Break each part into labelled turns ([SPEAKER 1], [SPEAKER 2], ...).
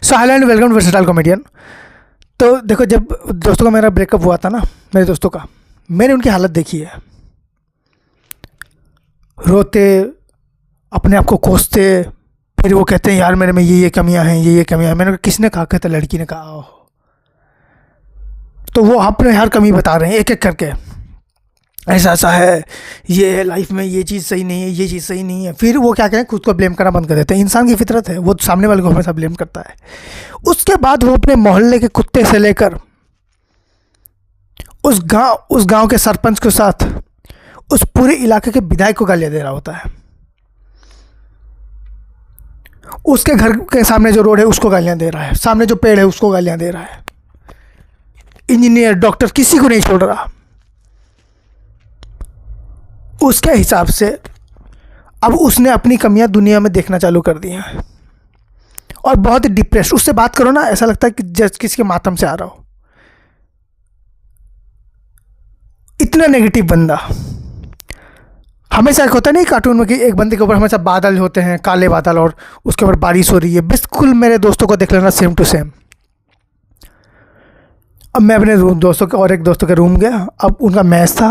[SPEAKER 1] So hello and welcome to versatile comedian. तो देखो, जब दोस्तों का मेरा ब्रेकअप हुआ था ना, मेरे दोस्तों का, मैंने उनकी हालत देखी है। रोते, अपने आप को कोसते, फिर वो कहते हैं यार मेरे में ये कमियां हैं, ये कमियां हैं। मैंने कहा किसने कहा? कहता लड़की ने कहा। ओह। तो वो अपने हर कमी बता रहे हैं एक एक करके, ऐसा ऐसा है, ये है लाइफ में, ये चीज़ सही नहीं है, ये चीज़ सही नहीं है। फिर वो क्या करें, खुद को ब्लेम करना बंद कर देते हैं। इंसान की फितरत है, वो सामने वाले को हमेशा ब्लेम करता है। उसके बाद वो अपने मोहल्ले के कुत्ते से लेकर उस गांव के सरपंच के साथ उस पूरे इलाके के विधायक को गालियां दे रहा होता है। उसके घर के सामने जो रोड है उसको गालियां दे रहा है, सामने जो पेड़ है उसको गालियां दे रहा है, इंजीनियर, डॉक्टर, किसी को नहीं छोड़ रहा। उसके हिसाब से अब उसने अपनी कमियां दुनिया में देखना चालू कर दी हैं और बहुत ही डिप्रेस। उससे बात करो ना, ऐसा लगता है कि जस्ट किसी के मातम से आ रहा हो। इतना नेगेटिव बंदा। हमेशा एक होता नहीं कार्टून में कि एक बंदे के ऊपर हमेशा बादल होते हैं, काले बादल, और उसके ऊपर बारिश हो रही है। बिल्कुल मेरे दोस्तों को देख लेना, सेम टू सेम। अब मैं अपने दोस्तों के और एक दोस्तों के रूम गया, अब उनका मैच था।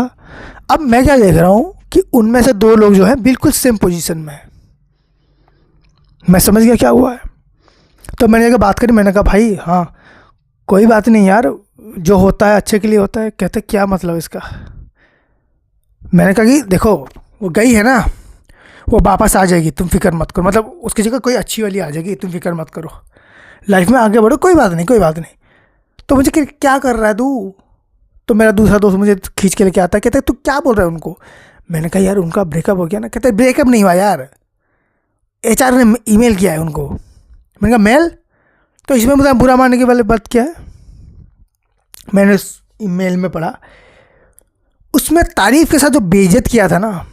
[SPEAKER 1] अब मैं क्या देख रहा हूँ कि उनमें से दो लोग जो है बिल्कुल सेम पोजीशन में है। मैं समझ गया क्या हुआ है। तो मैंने जाकर बात करी, मैंने कहा भाई हाँ कोई बात नहीं यार, जो होता है अच्छे के लिए होता है। कहते क्या मतलब इसका? मैंने कहा कि देखो, वो गई है ना, वो वापस आ जाएगी, तुम फिक्र मत करो। मतलब उसकी जगह कोई अच्छी वाली आ जाएगी, तुम फिक्र मत करो, लाइफ में आगे बढ़ो, कोई बात नहीं, कोई बात नहीं। तो मुझे क्या कर रहा है तू? तो मेरा दूसरा दोस्त मुझे खींच के लेके आता है, कहता है तू क्या बोल रहा है उनको? मैंने कहा यार उनका ब्रेकअप हो गया ना। कहते ब्रेकअप नहीं हुआ यार, एचआर ने ईमेल किया है उनको। मैंने कहा मेल? तो इसमें मुझे बुरा मानने की वाली बात क्या है? मैंने उस ईमेल में पढ़ा, उसमें तारीफ के साथ जो बेइज्जत किया था ना,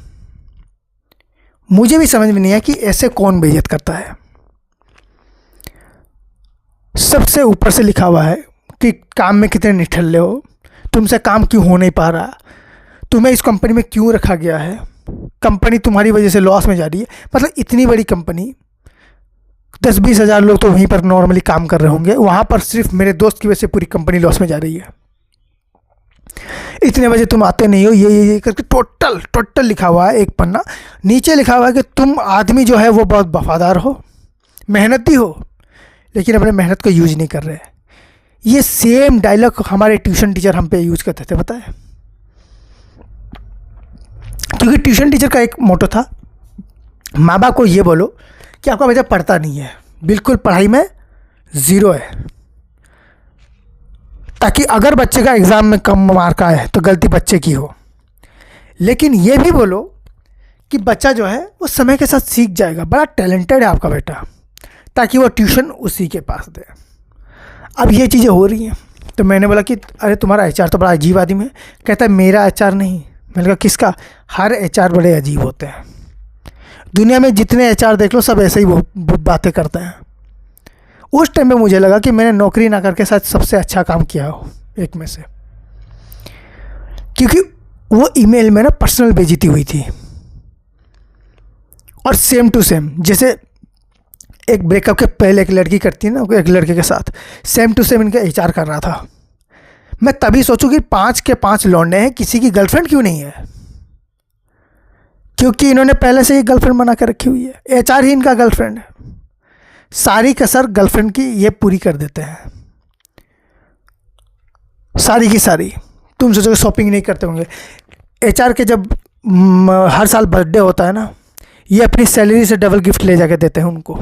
[SPEAKER 1] मुझे भी समझ में नहीं आया कि ऐसे कौन बेइज्जत करता है। सबसे ऊपर से लिखा हुआ है कि काम में कितने निठल्ले हो, तुमसे काम क्यों हो नहीं पा रहा, तुम्हें इस कंपनी में क्यों रखा गया है, कंपनी तुम्हारी वजह से लॉस में जा रही है। मतलब इतनी बड़ी कंपनी, 10-20 हज़ार लोग तो वहीं पर नॉर्मली काम कर रहे होंगे, वहाँ पर सिर्फ मेरे दोस्त की वजह से पूरी कंपनी लॉस में जा रही है। इतने बजे तुम आते नहीं हो, ये करके टोटल लिखा हुआ है एक पन्ना। नीचे लिखा हुआ है कि तुम आदमी जो है वो बहुत वफादार हो, मेहनती हो, लेकिन अपने मेहनत को यूज नहीं कर रहे। ये सेम डायलॉग हमारे ट्यूशन टीचर हम पे यूज करते थे, पता है? क्योंकि ट्यूशन टीचर का एक मोटो था, माँ बाप को ये बोलो कि आपका बच्चा पढ़ता नहीं है, बिल्कुल पढ़ाई में ज़ीरो है, ताकि अगर बच्चे का एग्ज़ाम में कम मार्क आए तो गलती बच्चे की हो। लेकिन ये भी बोलो कि बच्चा जो है वो समय के साथ सीख जाएगा, बड़ा टैलेंटेड है आपका बेटा, ताकि वो ट्यूशन उसी के पास दे। अब ये चीज़ें हो रही हैं। तो मैंने बोला कि अरे तुम्हारा एचआर तो बड़ा अजीब आदमी है। कहता है मेरा एचआर नहीं। मैंने कहा किसका? हर एचआर बड़े अजीब होते हैं, दुनिया में जितने एचआर देख लो सब ऐसे ही बातें करते हैं। उस टाइम पे मुझे लगा कि मैंने नौकरी ना करके शायद सबसे अच्छा काम किया हो एक में से, क्योंकि वो ईमेल में ना पर्सनल बेइज्जती हुई थी। और सेम टू सेम जैसे एक ब्रेकअप के पहले एक लड़की करती है ना एक लड़के के साथ, सेम टू सेम इनका एचआर कर रहा था। मैं तभी सोचूं कि 5 के 5 लौंडे हैं, किसी की गर्लफ्रेंड क्यों नहीं है? क्योंकि इन्होंने पहले से ही गर्लफ्रेंड बना कर रखी हुई है, एचआर ही इनका गर्लफ्रेंड है। सारी कसर गर्लफ्रेंड की ये पूरी कर देते हैं, सारी की सारी। तुम सोचोगे शॉपिंग नहीं करते होंगे। एचआर के जब हर साल बर्थडे होता है ना, ये अपनी सैलरी से डबल गिफ्ट ले जाके देते हैं उनको।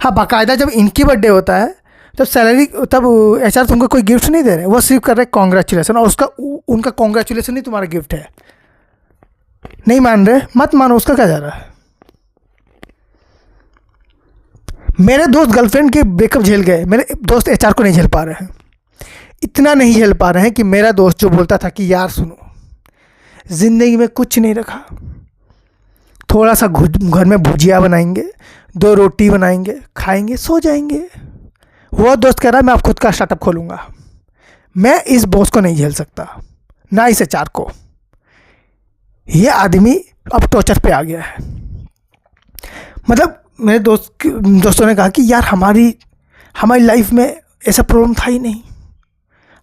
[SPEAKER 1] हाँ, बाकायदा जब इनकी बर्थडे होता है तब सैलरी, तब एचआर तुमको कोई गिफ्ट नहीं दे रहे, वो सिर्फ कर रहे कॉन्ग्रेचुलेसन, और उनका कॉन्ग्रेचुलेसन ही तुम्हारा गिफ्ट है। नहीं मान रहे, मत मानो, उसका क्या जा रहा है। मेरे दोस्त गर्लफ्रेंड के ब्रेकअप झेल गए, मेरे दोस्त एचआर को नहीं झेल पा रहे हैं। इतना नहीं झेल पा रहे हैं कि मेरा दोस्त जो बोलता था कि यार सुनो, ज़िंदगी में कुछ नहीं रखा, थोड़ा सा घर में भुजिया बनाएंगे, 2 रोटी बनाएंगे, खाएंगे, सो जाएंगे। वो दोस्त कह रहा है मैं अब खुद का स्टार्टअप खोलूँगा। मैं इस बॉस को नहीं झेल सकता, ना इस एचआर को। ये आदमी अब टॉर्चर पे आ गया है। मतलब मेरे दोस्तों ने कहा कि यार हमारी हमारी लाइफ में ऐसा प्रॉब्लम था ही नहीं,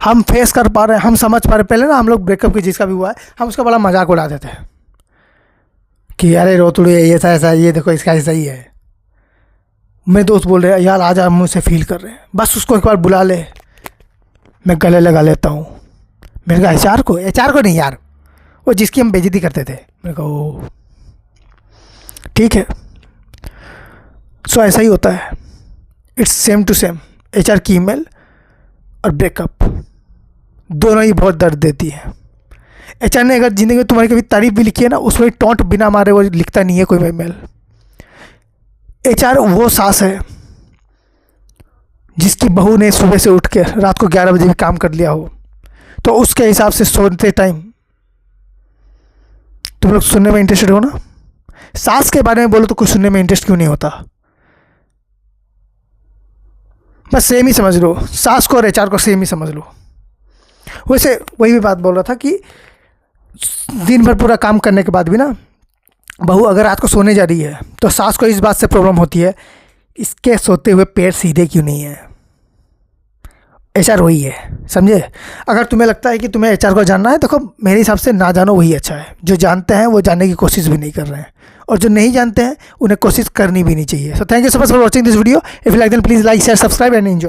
[SPEAKER 1] हम फेस कर पा रहे हैं, हम समझ पा रहे हैं। पहले ना हम लोग ब्रेकअप की जिसका भी हुआ है हम उसका बड़ा मजाक उड़ा देते हैं कि अरे रोतुड़ी है, ये ऐसा ये देखो इसका ऐसा ही है। मेरे दोस्त बोल रहे हैं यार आज हम उसे फील कर रहे हैं, बस उसको एक बार बुला ले, मैं गले लगा लेता हूँ। मैंने कहा एचआर को नहीं यार, वो जिसकी हम बेइज्जती करते थे। मैंने कहा ओ ठीक है। सो ऐसा ही होता है, it's same to same. HR की ईमेल और ब्रेकअप दोनों ही बहुत दर्द देती है। एचआर ने अगर ज़िंदगी में तुम्हारी कभी तारीफ भी लिखी है ना, उसमें टोंट बिना मारे वो लिखता नहीं है कोई ईमेल। एचआर वो सास है जिसकी बहू ने सुबह से उठ के रात को 11 बजे भी काम कर लिया हो, तो उसके हिसाब से सोते टाइम तुम लोग सुनने में इंटरेस्टेड हो ना। सास के बारे में बोलो तो कुछ सुनने में इंटरेस्ट क्यों नहीं होता। बस सेम ही समझ लो, सास को और एचआर को सेम ही समझ लो। वैसे वही भी बात बोल रहा था कि दिन भर पूरा काम करने के बाद भी ना बहू अगर रात को सोने जा रही है तो सास को इस बात से प्रॉब्लम होती है, इसके सोते हुए पैर सीधे क्यों नहीं है। एचआर वही है, समझे। अगर तुम्हें लगता है कि तुम्हें एचआर को जानना है, देखो मेरे हिसाब से ना जानो वही अच्छा है। जो जानते हैं वो जानने की कोशिश भी नहीं कर रहे हैं, और जो नहीं जानते हैं उन्हें कोशिश करनी भी नहीं चाहिए। So thank you so much for watching this video. If you like then please like share subscribe and enjoy.